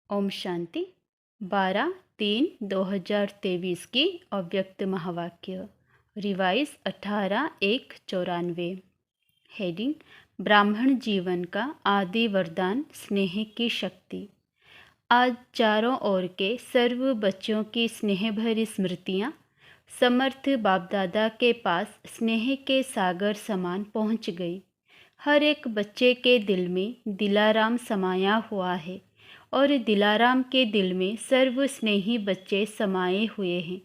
ओम शांति। 12/3/2023 की अव्यक्त महावाक्य रिवाइज 18/1/94। हेडिंग ब्राह्मण जीवन का आदि वरदान स्नेह की शक्ति। आज चारों ओर के सर्व बच्चों की स्नेह भरी स्मृतियाँ समर्थ बाप दादा के पास स्नेह के सागर समान पहुँच गई। हर एक बच्चे के दिल में दिलाराम समाया हुआ है और दिलाराम के दिल में सर्व स्नेही बच्चे समाये हुए हैं।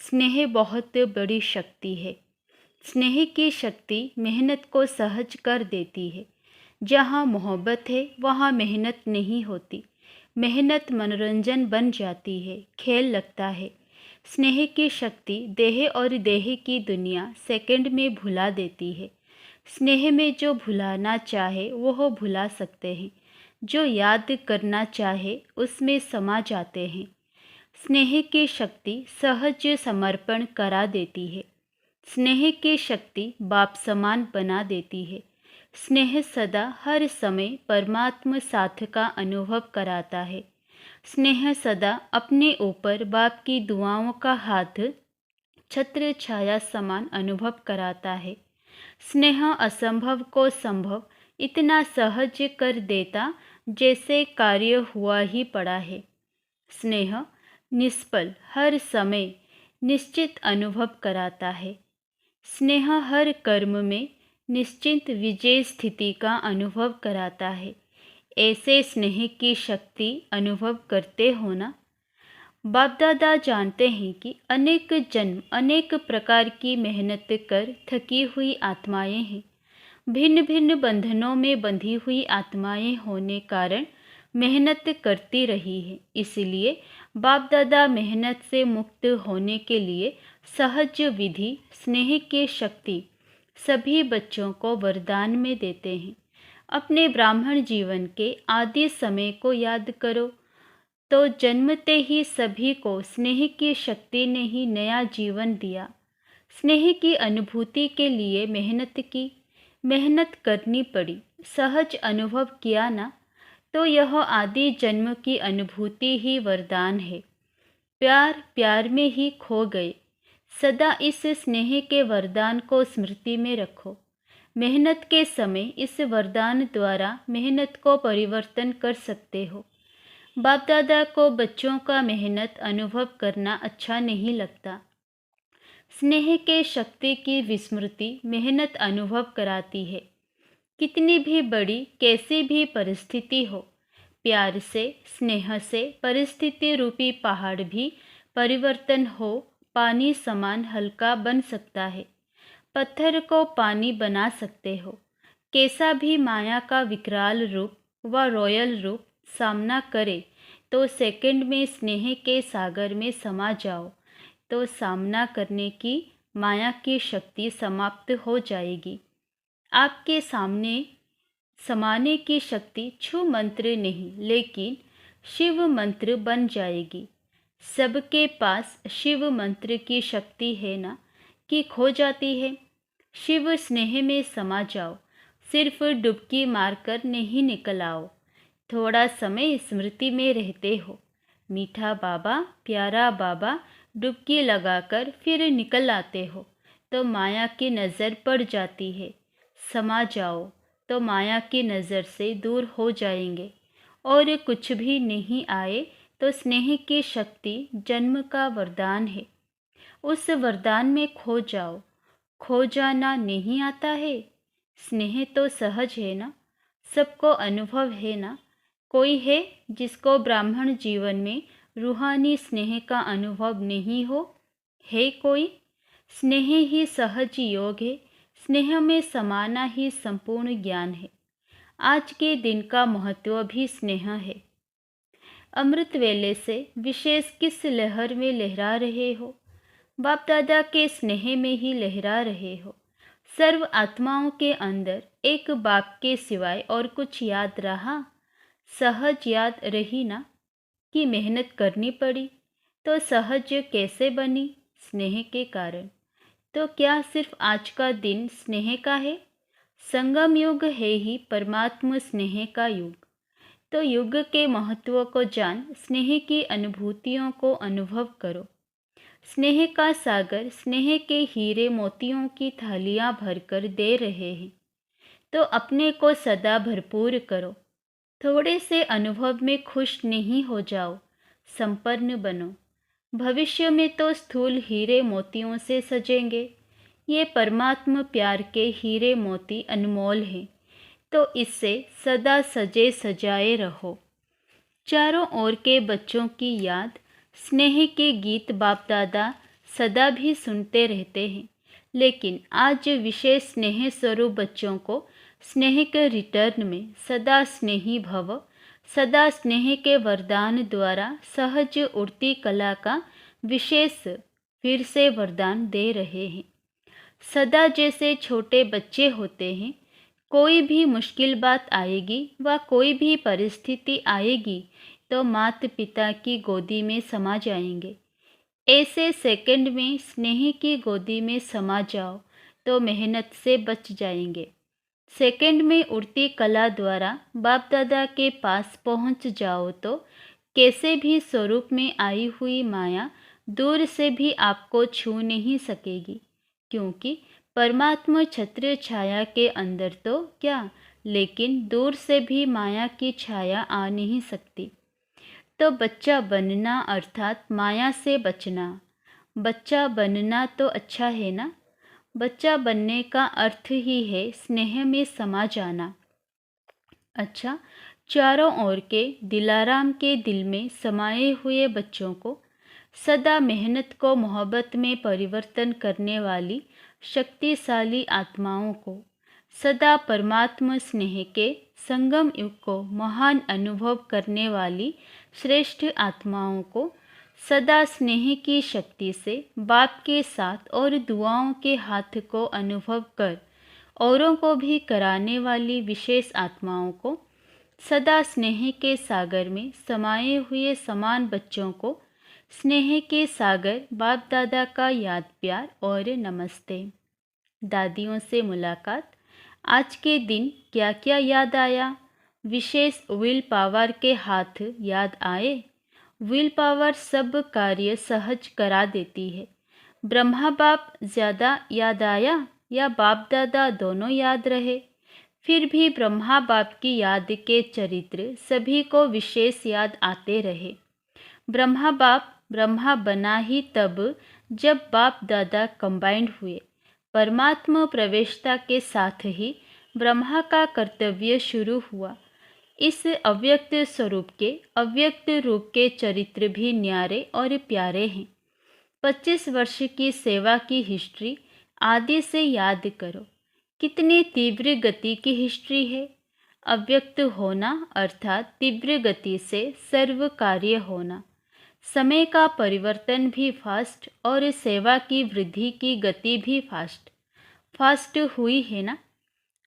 स्नेह बहुत बड़ी शक्ति है। स्नेह की शक्ति मेहनत को सहज कर देती है। जहाँ मोहब्बत है वहाँ मेहनत नहीं होती। मेहनत मनोरंजन बन जाती है, खेल लगता है। स्नेह की शक्ति देह और देह की दुनिया सेकंड में भुला देती है। स्नेह में जो भुलाना चाहे वह भुला सकते हैं, जो याद करना चाहे उसमें समा जाते हैं। स्नेह की शक्ति सहज समर्पण करा देती है। स्नेह की शक्ति बाप समान बना देती है। स्नेह सदा हर समय परमात्मा साथ का अनुभव कराता है। स्नेह सदा अपने ऊपर बाप की दुआओं का हाथ छत्र छाया समान अनुभव कराता है। स्नेह असंभव को संभव इतना सहज कर देता जैसे कार्य हुआ ही पड़ा है। स्नेह निष्फल हर समय निश्चित अनुभव कराता है। स्नेह हर कर्म में निश्चित विजय स्थिति का अनुभव कराता है। ऐसे स्नेह की शक्ति अनुभव करते हो ना। बाप दादा जानते हैं कि अनेक जन्म अनेक प्रकार की मेहनत कर थकी हुई आत्माएं हैं। भिन्न भिन्न बंधनों में बंधी हुई आत्माएं होने कारण मेहनत करती रही है। इसलिए बाप दादा मेहनत से मुक्त होने के लिए सहज विधि स्नेह की शक्ति सभी बच्चों को वरदान में देते हैं। अपने ब्राह्मण जीवन के आदि समय को याद करो तो जन्मते ही सभी को स्नेह की शक्ति ने ही नया जीवन दिया। स्नेह की अनुभूति के लिए मेहनत की, मेहनत करनी पड़ी, सहज अनुभव किया ना, तो यह आदि जन्म की अनुभूति ही वरदान है। प्यार प्यार में ही खो गए। सदा इस स्नेह के वरदान को स्मृति में रखो। मेहनत के समय इस वरदान द्वारा मेहनत को परिवर्तन कर सकते हो। बाप दादा को बच्चों का मेहनत अनुभव करना अच्छा नहीं लगता। स्नेह के शक्ति की विस्मृति मेहनत अनुभव कराती है। कितनी भी बड़ी कैसी भी परिस्थिति हो, प्यार से स्नेह से परिस्थिति रूपी पहाड़ भी परिवर्तन हो पानी समान हल्का बन सकता है। पत्थर को पानी बना सकते हो। कैसा भी माया का विकराल रूप व रॉयल रूप सामना करे तो सेकंड में स्नेह के सागर में समा जाओ तो सामना करने की माया की शक्ति समाप्त हो जाएगी। आपके सामने समाने की शक्ति छू मंत्र नहीं लेकिन शिव मंत्र बन जाएगी। सबके पास शिव मंत्र की शक्ति है ना कि खो जाती है। शिव स्नेह में समा जाओ, सिर्फ डुबकी मारकर नहीं निकल आओ। थोड़ा समय स्मृति में रहते हो। मीठा बाबा प्यारा बाबा डुबकी लगाकर फिर निकल आते हो तो माया की नज़र पड़ जाती है। समा जाओ तो माया की नज़र से दूर हो जाएंगे। और कुछ भी नहीं आए तो स्नेह की शक्ति जन्म का वरदान है। उस वरदान में खो जाओ। खो जाना नहीं आता है। स्नेह तो सहज है ना, सबको अनुभव है ना। कोई है जिसको ब्राह्मण जीवन में रूहानी स्नेह का अनुभव नहीं हो? है कोई? स्नेह ही सहज योग है। स्नेह में समाना ही संपूर्ण ज्ञान है। आज के दिन का महत्व भी स्नेह है। अमृत वेले से विशेष किस लहर में लहरा रहे हो? बाप दादा के स्नेह में ही लहरा रहे हो। सर्व आत्माओं के अंदर एक बाप के सिवाय और कुछ याद रहा? सहज याद रही ना कि मेहनत करनी पड़ी। तो सहज कैसे बनी? स्नेह के कारण। तो क्या सिर्फ आज का दिन स्नेह का है? संगम युग है ही परमात्मा स्नेह का युग। तो युग के महत्व को जान स्नेह की अनुभूतियों को अनुभव करो। स्नेह का सागर स्नेह के हीरे मोतियों की थालियां भरकर दे रहे हैं, तो अपने को सदा भरपूर करो। थोड़े से अनुभव में खुश नहीं हो जाओ, संपन्न बनो। भविष्य में तो स्थूल हीरे मोतियों से सजेंगे। ये परमात्म प्यार के हीरे मोती अनमोल हैं, तो इससे सदा सजे सजाए रहो। चारों ओर के बच्चों की याद, स्नेह के गीत बाप दादा सदा भी सुनते रहते हैं, लेकिन आज विशेष स्नेह स्वरूप बच्चों को स्नेह के रिटर्न में सदा स्नेही भव, सदा स्नेह के वरदान द्वारा सहज उड़ती कला का विशेष फिर से वरदान दे रहे हैं। सदा जैसे छोटे बच्चे होते हैं, कोई भी मुश्किल बात आएगी व कोई भी परिस्थिति आएगी तो माता पिता की गोदी में समा जाएंगे। ऐसे सेकंड में स्नेह की गोदी में समा जाओ तो मेहनत से बच जाएंगे। सेकंड में उड़ती कला द्वारा बाप दादा के पास पहुंच जाओ तो कैसे भी स्वरूप में आई हुई माया दूर से भी आपको छू नहीं सकेगी, क्योंकि परमात्मा छत्र छाया के अंदर तो क्या, लेकिन दूर से भी माया की छाया आ नहीं सकती। तो बच्चा बनना अर्थात माया से बचना। बच्चा बनना तो अच्छा है ना। बच्चा बनने का अर्थ ही है स्नेह में समा जाना। अच्छा, चारों ओर के दिलाराम के दिल में समाये हुए बच्चों को, सदा मेहनत को मोहब्बत में परिवर्तन करने वाली शक्तिशाली आत्माओं को, सदा परमात्मा स्नेह के संगम युग को महान अनुभव करने वाली श्रेष्ठ आत्माओं को, सदा स्नेह की शक्ति से बाप के साथ और दुआओं के हाथ को अनुभव कर औरों को भी कराने वाली विशेष आत्माओं को, सदा स्नेह के सागर में समाये हुए समान बच्चों को स्नेह के सागर बाप दादा का याद प्यार और नमस्ते। दादियों से मुलाकात। आज के दिन क्या क्या याद आया? विशेष विल पावर के हाथ याद आए। विल पावर सब कार्य सहज करा देती है। ब्रह्मा बाप ज़्यादा याद आया या बाप दादा दोनों याद रहे? फिर भी ब्रह्मा बाप की याद के चरित्र सभी को विशेष याद आते रहे। ब्रह्मा बाप ब्रह्मा बना ही तब जब बाप दादा कंबाइंड हुए। परमात्मा प्रवेशता के साथ ही ब्रह्मा का कर्तव्य शुरू हुआ। इस अव्यक्त स्वरूप के अव्यक्त रूप के चरित्र भी न्यारे और प्यारे हैं। 25 वर्ष की सेवा की हिस्ट्री आदि से याद करो, कितनी तीव्र गति की हिस्ट्री है। अव्यक्त होना अर्थात तीव्र गति से सर्व कार्य होना। समय का परिवर्तन भी फास्ट और सेवा की वृद्धि की गति भी फास्ट हुई है ना।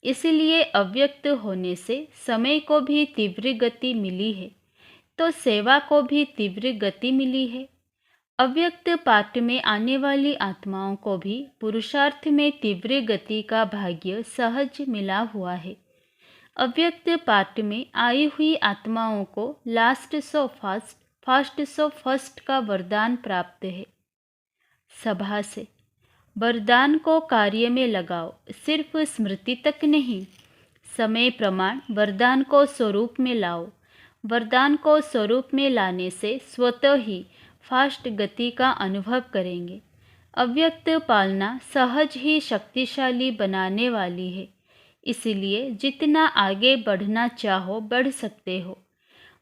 इसलिए अव्यक्त होने से समय को भी तीव्र गति मिली है, तो सेवा को भी तीव्र गति मिली है। अव्यक्त पाठ में आने वाली आत्माओं को भी पुरुषार्थ में तीव्र गति का भाग्य सहज मिला हुआ है। अव्यक्त पाठ में आई हुई आत्माओं को last so fast so first का वरदान प्राप्त है। सभा से वरदान को कार्य में लगाओ, सिर्फ स्मृति तक नहीं। समय प्रमाण वरदान को स्वरूप में लाओ। वरदान को स्वरूप में लाने से स्वतः ही फास्ट गति का अनुभव करेंगे। अव्यक्त पालना सहज ही शक्तिशाली बनाने वाली है, इसलिए जितना आगे बढ़ना चाहो बढ़ सकते हो।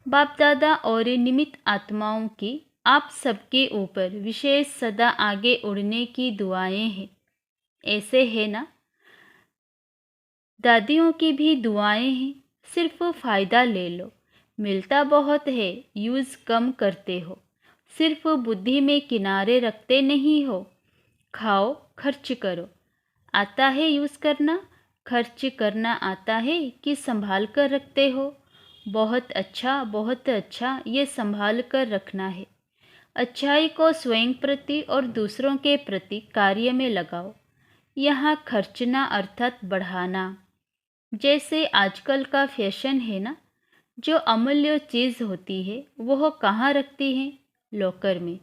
बाप दादा और निमित्त आत्माओं की आप सबके ऊपर विशेष सदा आगे उड़ने की दुआएं हैं। ऐसे है ना। दादियों की भी दुआएं हैं, सिर्फ फ़ायदा ले लो। मिलता बहुत है, यूज़ कम करते हो। सिर्फ बुद्धि में किनारे रखते नहीं हो। खाओ, खर्च करो। आता है यूज़ करना? खर्च करना आता है कि संभाल कर रखते हो? बहुत अच्छा, ये संभाल कर रखना है। अच्छाई को स्वयं प्रति और दूसरों के प्रति कार्य में लगाओ। यहाँ खर्चना अर्थात बढ़ाना। जैसे आजकल का फैशन है ना, जो अमूल्य चीज़ होती है वह कहाँ रखती हैं? लॉकर में।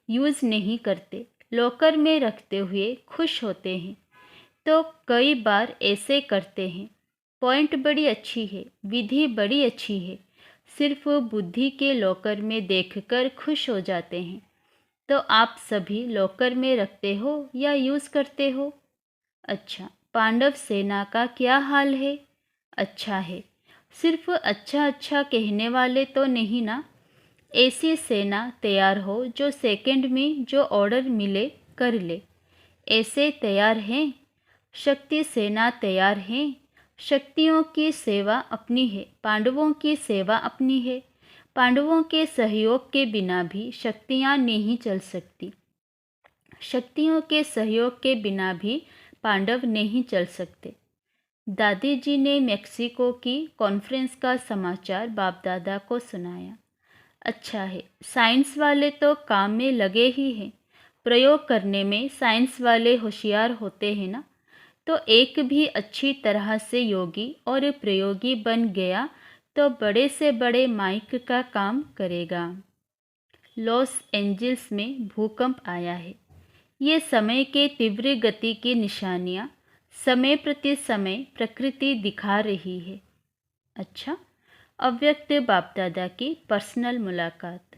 यूज़ नहीं करते, लॉकर में रखते हुए खुश होते हैं। तो कई बार ऐसे करते हैं। पॉइंट बड़ी अच्छी है, विधि बड़ी अच्छी है, सिर्फ बुद्धि के लॉकर में देखकर खुश हो जाते हैं। तो आप सभी लॉकर में रखते हो या यूज़ करते हो? अच्छा, पांडव सेना का क्या हाल है? अच्छा है। सिर्फ अच्छा अच्छा कहने वाले तो नहीं ना? ऐसी सेना तैयार हो जो सेकंड में जो ऑर्डर मिले कर ले। ऐसे तैयार हैं? शक्ति सेना तैयार हैं। शक्तियों की सेवा अपनी है, पांडवों की सेवा अपनी है। पांडवों के सहयोग के बिना भी शक्तियाँ नहीं चल सकती। शक्तियों के सहयोग के बिना भी पांडव नहीं चल सकते। दादी जी ने मेक्सिको की कॉन्फ्रेंस का समाचार बाप दादा को सुनाया। अच्छा है, साइंस वाले तो काम में लगे ही हैं। प्रयोग करने में साइंस वाले होशियार होते हैं ना। तो एक भी अच्छी तरह से योगी और प्रयोगी बन गया तो बड़े से बड़े माइक का काम करेगा। लॉस एंजल्स में भूकंप आया है। ये समय के तीव्र गति की निशानियाँ समय प्रति समय प्रकृति दिखा रही है। अच्छा, अव्यक्त बाप दादा की पर्सनल मुलाकात।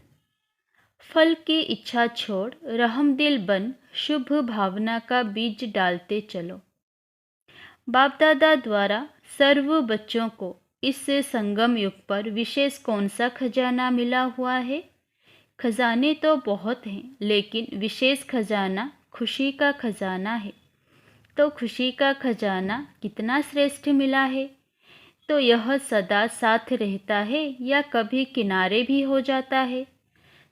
फल की इच्छा छोड़ रहमदिल बन शुभ भावना का बीज डालते चलो। बाप दादा द्वारा सर्व बच्चों को इस संगम युग पर विशेष कौन सा खजाना मिला हुआ है? खजाने तो बहुत हैं, लेकिन विशेष खजाना खुशी का खजाना है। तो खुशी का खजाना कितना श्रेष्ठ मिला है? तो यह सदा साथ रहता है या कभी किनारे भी हो जाता है?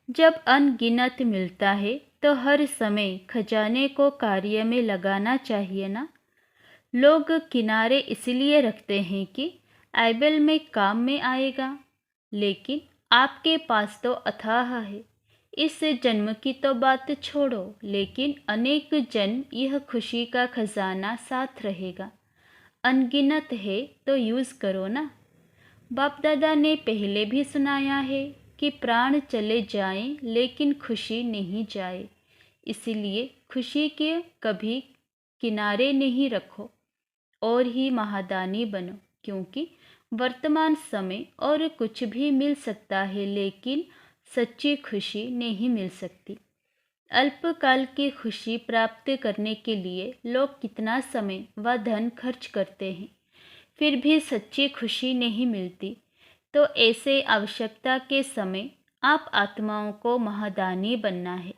जब अनगिनत मिलता है तो हर समय खजाने को कार्य में लगाना चाहिए ना। लोग किनारे इसलिए रखते हैं कि आइबल में काम में आएगा, लेकिन आपके पास तो अथाह है। इस जन्म की तो बात छोड़ो, लेकिन अनेक जन्म यह खुशी का खजाना साथ रहेगा। अनगिनत है तो यूज़ करो ना। बाप दादा ने पहले भी सुनाया है कि प्राण चले जाएं लेकिन खुशी नहीं जाए। इसलिए खुशी के कभी किनारे नहीं रखो और ही महादानी बनो, क्योंकि वर्तमान समय और कुछ भी मिल सकता है, लेकिन सच्ची खुशी नहीं मिल सकती। अल्पकाल की खुशी प्राप्त करने के लिए लोग कितना समय व धन खर्च करते हैं, फिर भी सच्ची खुशी नहीं मिलती। तो ऐसे आवश्यकता के समय आप आत्माओं को महादानी बनना है।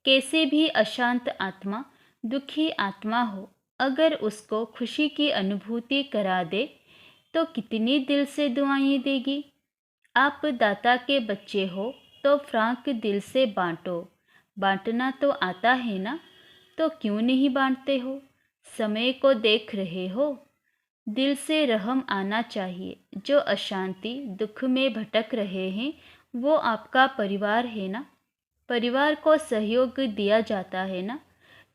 कैसे भी अशांत आत्मा, दुखी आत्मा हो, अगर उसको खुशी की अनुभूति करा दे तो कितनी दिल से दुआएं देगी। आप दाता के बच्चे हो तो फ्रांक दिल से बांटो। बांटना तो आता है ना, तो क्यों नहीं बांटते हो? समय को देख रहे हो। दिल से रहम आना चाहिए। जो अशांति दुख में भटक रहे हैं वो आपका परिवार है ना। परिवार को सहयोग दिया जाता है ना।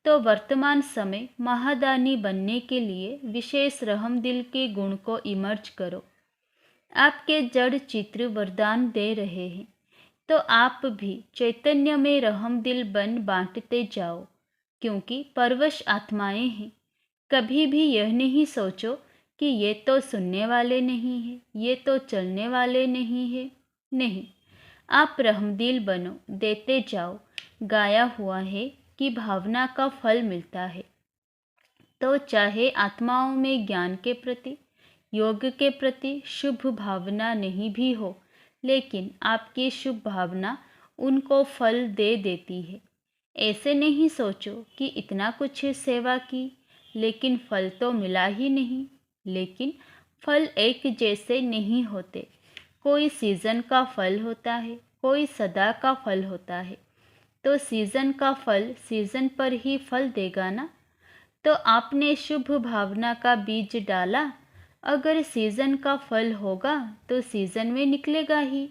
तो वर्तमान समय महादानी बनने के लिए विशेष रहम दिल के गुण को इमर्ज करो। आपके जड़ चित्र वरदान दे रहे हैं, तो आप भी चैतन्य में रहम दिल बन बांटते जाओ, क्योंकि परवश आत्माएं हैं। कभी भी यह नहीं सोचो कि ये तो सुनने वाले नहीं हैं, ये तो चलने वाले नहीं हैं। नहीं, आप रहमदिल बनो, देते जाओ। गाया हुआ है कि भावना का फल मिलता है। तो चाहे आत्माओं में ज्ञान के प्रति, योग के प्रति शुभ भावना नहीं भी हो, लेकिन आपकी शुभ भावना उनको फल दे देती है। ऐसे नहीं सोचो कि इतना कुछ सेवा की, लेकिन फल तो मिला ही नहीं। लेकिन फल एक जैसे नहीं होते। कोई सीज़न का फल होता है, कोई सदा का फल होता है। तो सीज़न का फल सीज़न पर ही फल देगा ना। तो आपने शुभ भावना का बीज डाला, अगर सीज़न का फल होगा तो सीज़न में निकलेगा ही।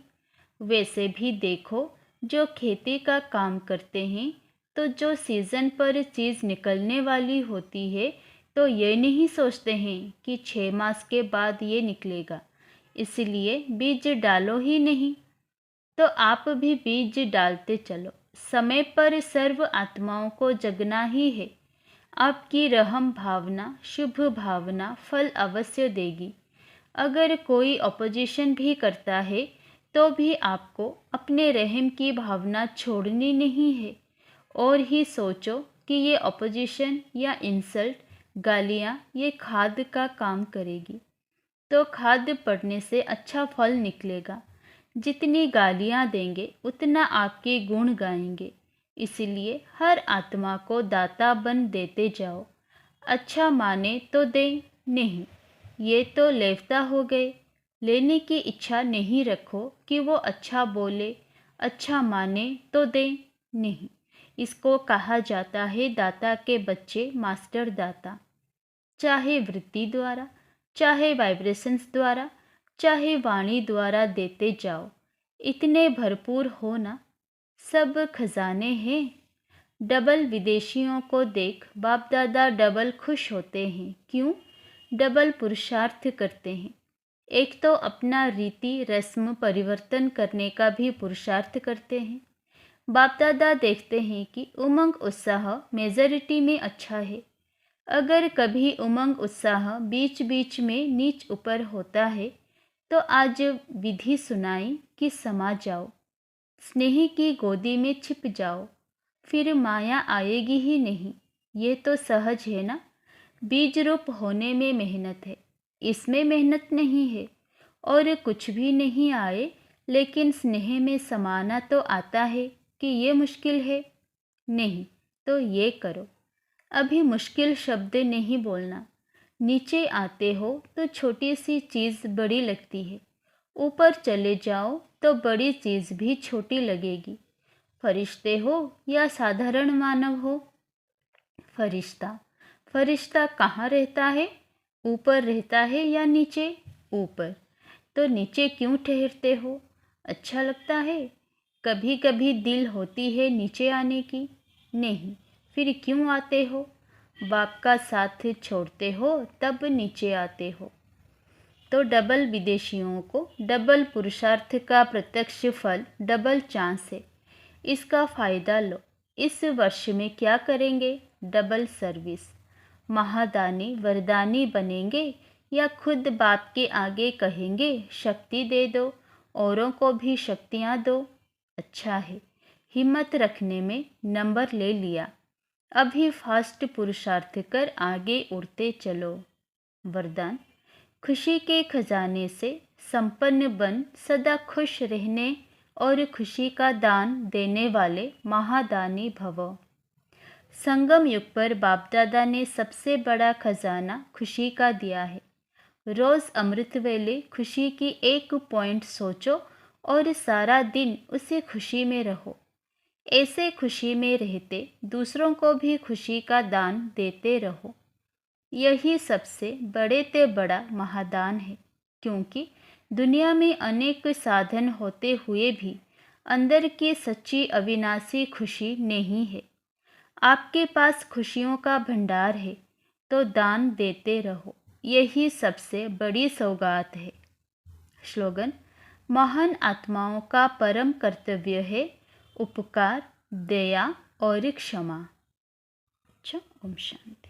वैसे भी देखो, जो खेती का काम करते हैं, तो जो सीज़न पर चीज़ निकलने वाली होती है, तो ये नहीं सोचते हैं कि 6 मास के बाद ये निकलेगा। इसलिए बीज डालो ही नहीं। तो आप भी बीज डालते चलो। समय पर सर्व आत्माओं को जगना ही है। आपकी रहम भावना, शुभ भावना फल अवश्य देगी। अगर कोई अपोजिशन भी करता है तो भी आपको अपने रहम की भावना छोड़नी नहीं है और ही सोचो कि ये अपोजिशन या इंसल्ट, गालियाँ ये खाद का काम करेगी। तो खाद पड़ने से अच्छा फल निकलेगा। जितनी गालियाँ देंगे उतना आपके गुण गाएंगे। इसलिए हर आत्मा को दाता बन देते जाओ। अच्छा माने तो दे, नहीं ये तो लेवता हो गए। लेने की इच्छा नहीं रखो कि वो अच्छा बोले, अच्छा माने तो दे, नहीं। इसको कहा जाता है दाता के बच्चे मास्टर दाता। चाहे वृत्ति द्वारा, चाहे वाइब्रेशंस द्वारा, चाहे वाणी द्वारा देते जाओ। इतने भरपूर हो ना, सब खजाने हैं। डबल विदेशियों को देख बाप दादा डबल खुश होते हैं। क्यों? डबल पुरुषार्थ करते हैं। एक तो अपना रीति रस्म परिवर्तन करने का भी पुरुषार्थ करते हैं। बाप दादा देखते हैं कि उमंग उत्साह मेजॉरिटी में अच्छा है। अगर कभी उमंग उत्साह बीच बीच में नीच ऊपर होता है तो आज विधि सुनाई कि समा जाओ, स्नेही की गोदी में छिप जाओ, फिर माया आएगी ही नहीं। ये तो सहज है ना। बीज रूप होने में मेहनत है, इसमें मेहनत नहीं है। और कुछ भी नहीं आए लेकिन स्नेह में समाना तो आता है कि ये मुश्किल है, नहीं तो ये करो। अभी मुश्किल शब्द नहीं बोलना। नीचे आते हो तो छोटी सी चीज़ बड़ी लगती है, ऊपर चले जाओ तो बड़ी चीज़ भी छोटी लगेगी। फरिश्ते हो या साधारण मानव हो। फरिश्ता, फरिश्ता कहाँ रहता है? ऊपर रहता है या नीचे? ऊपर। तो नीचे क्यों ठहरते हो? अच्छा लगता है? कभी कभी दिल होती है नीचे आने की? नहीं, फिर क्यों आते हो? बाप का साथ छोड़ते हो तब नीचे आते हो। तो डबल विदेशियों को डबल पुरुषार्थ का प्रत्यक्ष फल डबल चांस है। इसका फ़ायदा लो। इस वर्ष में क्या करेंगे? Double service. महादानी वरदानी बनेंगे या खुद बाप के आगे कहेंगे शक्ति दे दो, औरों को भी शक्तियाँ दो। अच्छा है, हिम्मत रखने में नंबर ले लिया। अभी फास्ट पुरुषार्थ कर आगे उड़ते चलो। वरदान, खुशी के खजाने से संपन्न बन सदा खुश रहने और खुशी का दान देने वाले महादानी भव। संगम युग पर बाप दादा ने सबसे बड़ा खजाना खुशी का दिया है। रोज़ अमृत वेले खुशी की एक पॉइंट सोचो और सारा दिन उसी खुशी में रहो। ऐसे खुशी में रहते दूसरों को भी खुशी का दान देते रहो। यही सबसे बड़े ते बड़ा महादान है, क्योंकि दुनिया में अनेक साधन होते हुए भी अंदर की सच्ची अविनाशी खुशी नहीं है। आपके पास खुशियों का भंडार है तो दान देते रहो। यही सबसे बड़ी सौगात है। स्लोगन, महान आत्माओं का परम कर्तव्य है उपकार, दया और क्षमा। अच्छा, ओम शांति।